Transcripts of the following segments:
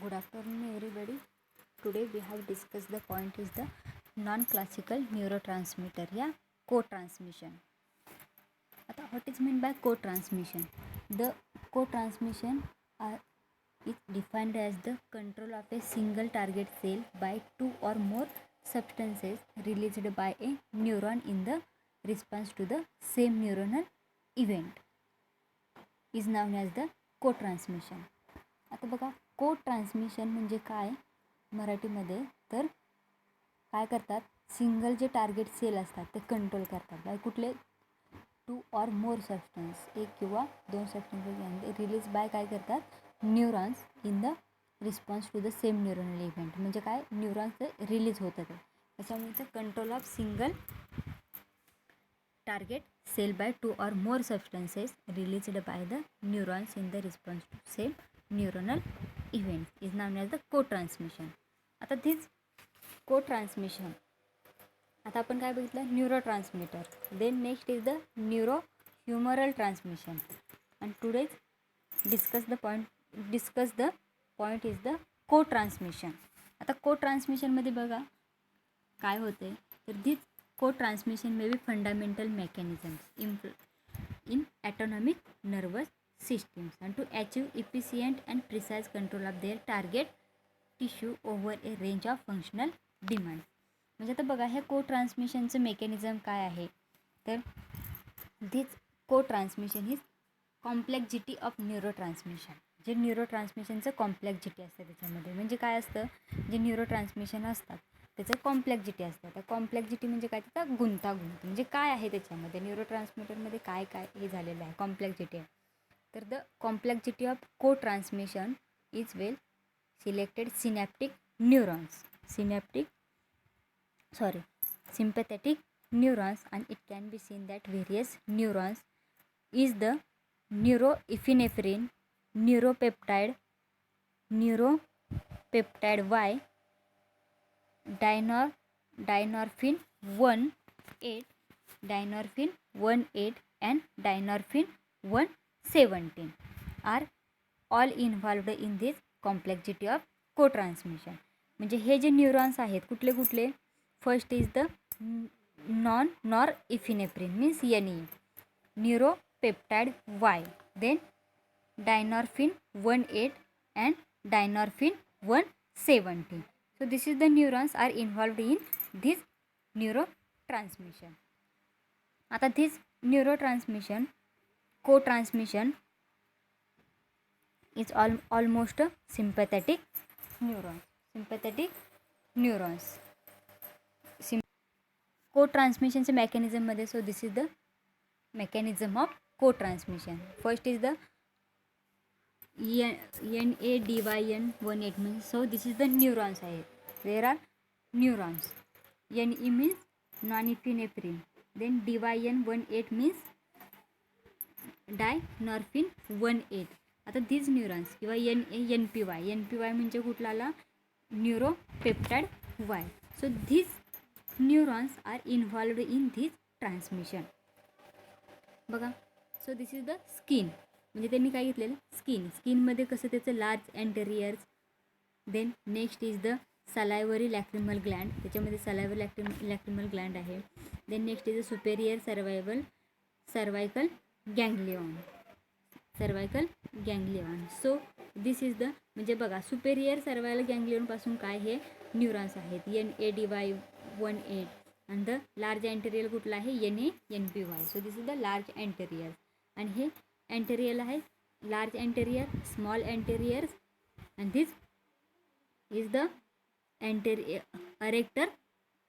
Good afternoon, everybody. Today we have discussed the point is the non-classical neurotransmitter, co-transmission. What is meant by co-transmission? The co-transmission is defined as the control of a single target cell by two or more substances released by a neuron in the response to the same neuronal event is known as the co-transmission. आता बघा, को transmission म्हणजे काय मराठीमध्ये, तर काय करतात, single जे टार्गेट सेल असतात ते कंट्रोल करतात बाय कुठले, टू ऑर मोर सबस्टन्स, एक किंवा दोन सबस्टन्स रिलीज बाय काय करतात, neurons in the response to the same neuronal event. म्हणजे काय, न्यूरॉन्स रिलीज होतात ते त्याच्यामुळे control of single target cell by two or more substances released by the neurons in the response to same neuronal event is known as the co-transmission. आता this co-transmission, आता आपण काय बघितलं, neurotransmitter. Then next is the neurohumoral transmission. And today discuss the point is the co-transmission. आता को-ट्रान्समिशनमध्ये बघा काय होते, तर दिस co-transmission may be fundamental mechanisms in autonomic nervous systems and to achieve efficient and precise control of their target tissue over a range of functional demands. म्हणजे आता बघा, हे को-ट्रान्समिशनचं मेकॅनिझम काय आहे, तर दिस को-ट्रान्समिशन इज कॉम्प्लेक्झिटी ऑफ न्यूरोट्रान्समिशन. जे न्यूरोट्रान्समिशनचं कॉम्प्लेक्झिटी असतं त्याच्यामध्ये, म्हणजे काय असतं, जे न्यूरोट्रान्समिशन असतात त्याचं कॉम्प्लेक्झिटी असतं. त्या कॉम्प्लेक्झिटी म्हणजे काय, त्याचा गुंतागुंत म्हणजे काय आहे त्याच्यामध्ये, न्यूरोट्रान्समीटरमध्ये काय काय हे झालेलं आहे, कॉम्प्लेक्झिटी आहे. तर द कॉम्प्लेक्झिटी ऑफ को transmission is well selected sympathetic neurons, and it can be seen that various neurons is the neuroepinephrine, neuropeptide Y, dynorphin 1-8, and dynorphin 1-17 are all involved in this complexity of co-transmission. म्हणजे हे जे neurons आहेत कुठले कुठले, first is the norepinephrine means NE, neuropeptide Y, then dynorphin 1-8 and dynorphin 1-17. So this is the neurons are involved in this neurotransmission. आता this neurotransmission co-transmission is almost sympathetic neurons. Co-transmissionचे mechanismमध्ये, so this is the mechanism of co-transmission. First is the NADYN18 means, so this is the neurons आहेत. There are neurons. NE means norepinephrine, then DYN18 means dynorphin 1-8. आता these neurons किंवा NPY म्हणजे कुठला आला, neuropeptide Y. So these neurons are involved in this transmission. बघा, so this is the skin. म्हणजे त्यांनी काय घेतलेलं, स्किनमध्ये कसं त्याचं large anteriors. Then next is the salivary lacrimal gland, त्याच्यामध्ये सलायवरी लॅक्रिमल ग्लँड आहे. Then next is the superior cervical ganglion. So this is the, म्हणजे बघा, सुपेरियर सर्वायकल गँग्लियॉनपासून काय हे न्यूरॉन्स आहेत, NADY18 आणि द लार्ज अँटेरियर कुठला आहे, NPY. So this is the large anterior. आणि हे अँटेरियल आहे, large anterior, small anterior, and this is the arrector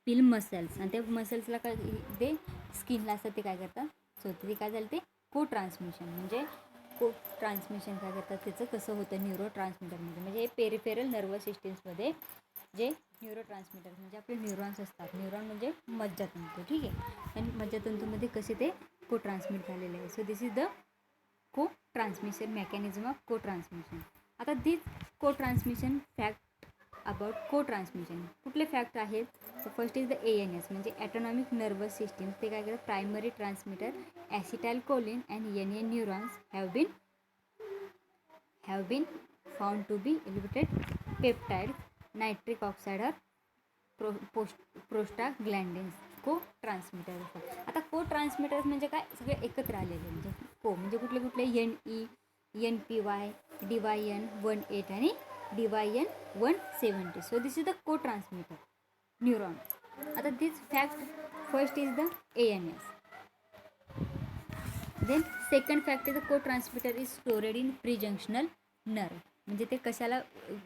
pili muscles. आणि त्या मसल्सला काय, ते स्किनला असतात, ते काय करतात, सो ते काय झालं, ते को ट्रान्समिशन. म्हणजे को ट्रान्समिशन काय करतात, त्याचं कसं होतं न्यूरोट्रान्समीटरमध्ये, म्हणजे पेरिफेरल नर्वस सिस्टम्समध्ये जे न्यूरोट्रान्समीटर म्हणजे आपले न्यूरॉन्स असतात. न्यूरॉन म्हणजे मज्जातंतू, ठीक आहे, आणि मज्जातंतूमध्ये कसे ते को ट्रान्समिट झालेले आहे. So this is the co-transmission mechanism of co-transmission. आता this co-transmission fact about co-transmission कुठले फॅक्ट आहेत, so first is the ANS म्हणजे ॲटोनॉमिक नर्वस सिस्टीम. ते काय करतात, primary transmitter acetylcholine and NA neurons have been found to be elevated peptides, nitric oxide और prostaglandins को transmitter असतात. आता को ट्रान्समिटर्स म्हणजे काय, सगळे एकत्र आलेले. म्हणजे को म्हणजे कुठले कुठले, NPY, DYN18 आणि DYN170. So this is the co-transmitter neuron. आता this fact first is the ANS. Then second fact is the co-transmitter is stored in prejunctional nerve. म्हणजे ते कशाला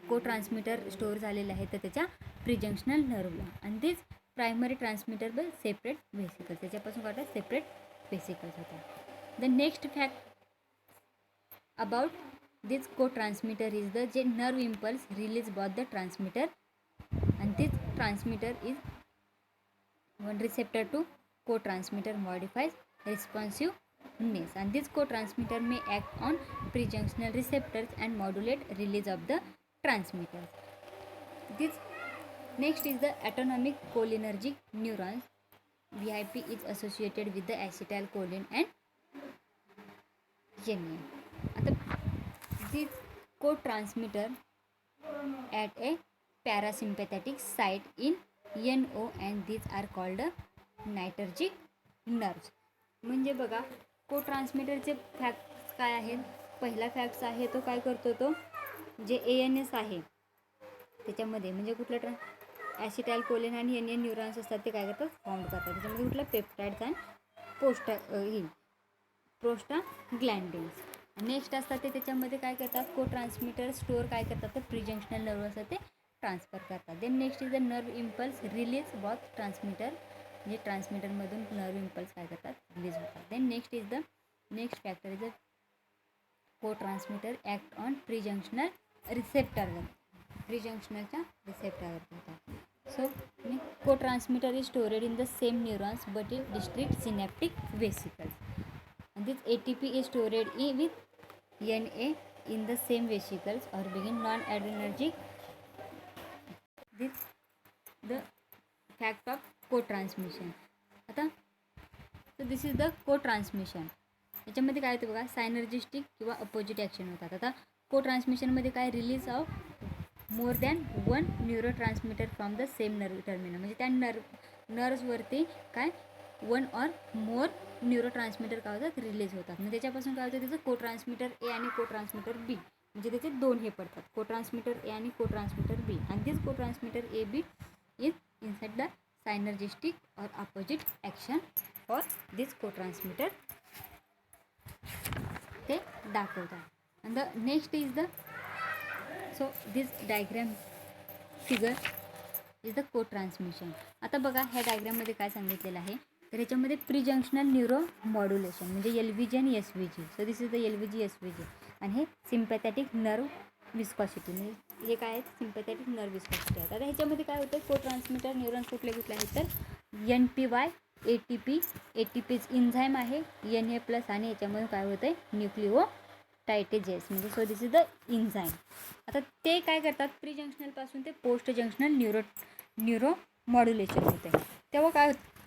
को ट्रान्समिटर स्टोअर झालेलं आहे तर त्याच्या प्रीजंक्शनल नर्वला. आणि दिस primary transmitter bye separate vesicles, त्याच्यापासून काय होतात, सेपरेट व्हेसिकल्स होतात. The next fact about this co-transmitter is the जे nerve impulse release by the transmitter, and this transmitter is one receptor to co-transmitter modifies responsiveness, and this co-transmitter may act on prejunctional receptors and modulate release of the transmitters. This next is the autonomic cholinergic neurons. VIP is associated with the acetylcholine and NA. आता this co-transmitter at a parasympathetic site in NO and these are called nitrergic nerves. म्हणजे बघा को ट्रान्समिटरचे facts काय आहेत. पहिला facts आहे तो काय करतो, तो जे ANS आहे त्याच्यामध्ये म्हणजे कुठलं ॲसिटाइलकोलिन आणि NA न्यूरॉन्स असतात ते काय करतात, फॉर्म करतात. त्याच्यामध्ये कुठलं पेप्टाइड्स आणि प्रोस्टाग्लॅन्डिन्स. नेक्स्ट असतात ते त्याच्यामध्ये काय करतात, को ट्रान्समिटर स्टोअर काय करतात तर प्रीजंक्शनल नर्व असतात ते ट्रान्सफर करतात. Then next is the nerve impulse release both transmitter, म्हणजे ट्रान्समिटरमधून नर्व इम्पल्स काय करतात, रिलीज होतात. Then next is the next factor is the co-transmitter act on prejunctional रिसेप्टरवर, प्रीजंक्शनलच्या रिसेप्टरवर होतात. So co-transmitter is stored in the same neurons but in district synaptic vesicles. And this ATP is stored with NA in the same vesicles or begin non-adrenergic. This the fact of co-transmission. आता so this is the co-transmission. याच्यामध्ये काय होतं बघा, सायनर्जिस्टिक किंवा opposite action होतात. आता को ट्रान्समिशनमध्ये काय, release of more than one neuro transmitter from the same nerve terminal, म्हणजे त्या नर्व्सवरती काय one or more neuro transmitter काय होतात, रिलीज होतात. म्हणजे त्याच्यापासून काय होतं, त्याचं को ट्रान्समिटर ए आणि को ट्रान्समिटर बी, म्हणजे त्याचे दोन हे पडतात, को ट्रान्समिटर ए आणि को ट्रान्समिटर बी. आणि this co-transmitter A B is inside the synergistic or opposite action for this co-transmitter ते दाखवतात. आणि the next is the so this diagram figure is the co-transmission. आता बघा ह्या डायग्राममध्ये काय सांगितलेलं आहे तर ह्याच्यामध्ये प्रीजंक्शनल न्यूरो मॉड्युलेशन म्हणजे LVG आणि SVG. So this is the LVG SVG. आणि हे सिम्पॅथॅटिक नर्व विस्कॉसिटी, म्हणजे हे काय आहेत, सिम्पॅथॅटिक नर्व विस्कॉसिटी आहेत. आता ह्याच्यामध्ये काय होतं, को ट्रान्समिटर न्यूरॉन्स कुठले कुठले आहेत तर NPY, ATP इन्झाईम आहे, NA+ आणि याच्यामध्ये काय होतं आहे न्यूक्लिओटायटेजेस, म्हणजे सो दिस इज द इन्झाईम. आता ते काय करतात, प्री जंक्शनलपासून ते पोस्ट जंक्शनल न्यूरो मॉड्युलेशन होते. तेव्हा काय होतं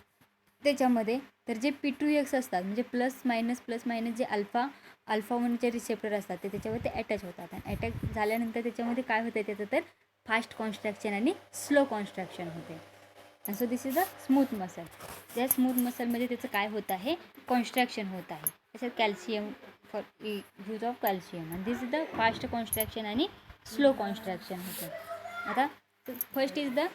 त्याच्यामध्ये तर जे P2X असतात म्हणजे प्लस मायनस जे अल्फा 1चे रिसेप्टर असतात ते त्याच्यावर ते अटॅच होतात. आणि अटॅच झाल्यानंतर त्याच्यामध्ये काय होतं त्याचं तर फास्ट कॉन्स्ट्रक्शन आणि स्लो कॉन्स्ट्रक्शन होते. आणि so this is the smooth muscle. त्या स्मूथ मसलमध्ये त्याचं काय होतं आहे, कॉन्स्ट्रक्शन होत आहे. त्याच्यात calcium for use of calcium. आणि this is the fast construction आणि स्लो कॉन्स्ट्रक्शन होतं. आता first is the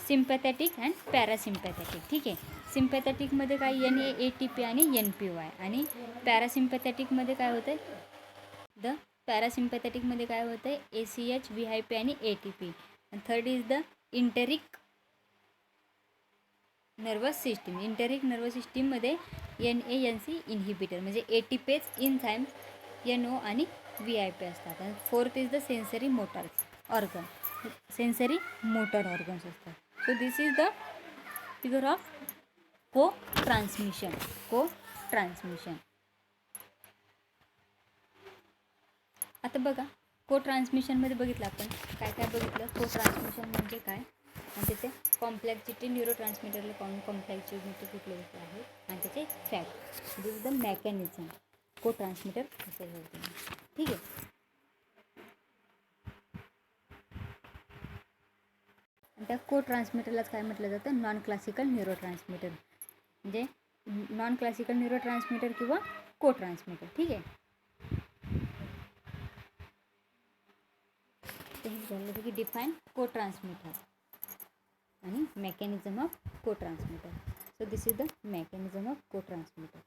sympathetic and parasympathetic. ठीक आहे, सिम्पॅथॅटिकमध्ये काय NA, ATP आणि NPY. आणि पॅरासिम्पॅथॅटिकमध्ये काय होतं आहे, द पॅरासिम्पॅथॅटिकमध्ये काय होतं आहे ACH, VIP आणि ATP. आणि third is the enteric nervous system. Enteric nervous सिस्टीममध्ये NANC इन्हिबिटर म्हणजे ATPase इन्झाईम्स NO आणि VIP असतात. आणि fourth is the sensory motor organ, sensory motor organs असतात. So this is the figure of co-transmission. आता बघा को ट्रान्समिशनमध्ये बघितलं आपण काय काय बघितलं, को ट्रान्समिशन म्हणजे काय आणि त्याचे कॉम्प्लेक्सिटी, न्यूरो ट्रान्समिटरला कॉम्प्लेक्सिटी कुठले कुठले आहे आणि त्याचे fact. This is the mechanism को ट्रान्समिटर कसं होतं. ठीक आहे. त्या को ट्रान्समीटरलाच काय म्हटलं जातं, नॉन क्लासिकल न्यूरो ट्रान्समीटर, म्हणजे नॉन क्लासिकल न्यूरो ट्रान्समीटर किंवा को ट्रान्समीटर. ठीक आहे. तर हे झालं की डिफाईन को ट्रान्समीटर आणि मेकॅनिझम ऑफ को transmitter. So this is the mechanism of को ट्रान्समीटर.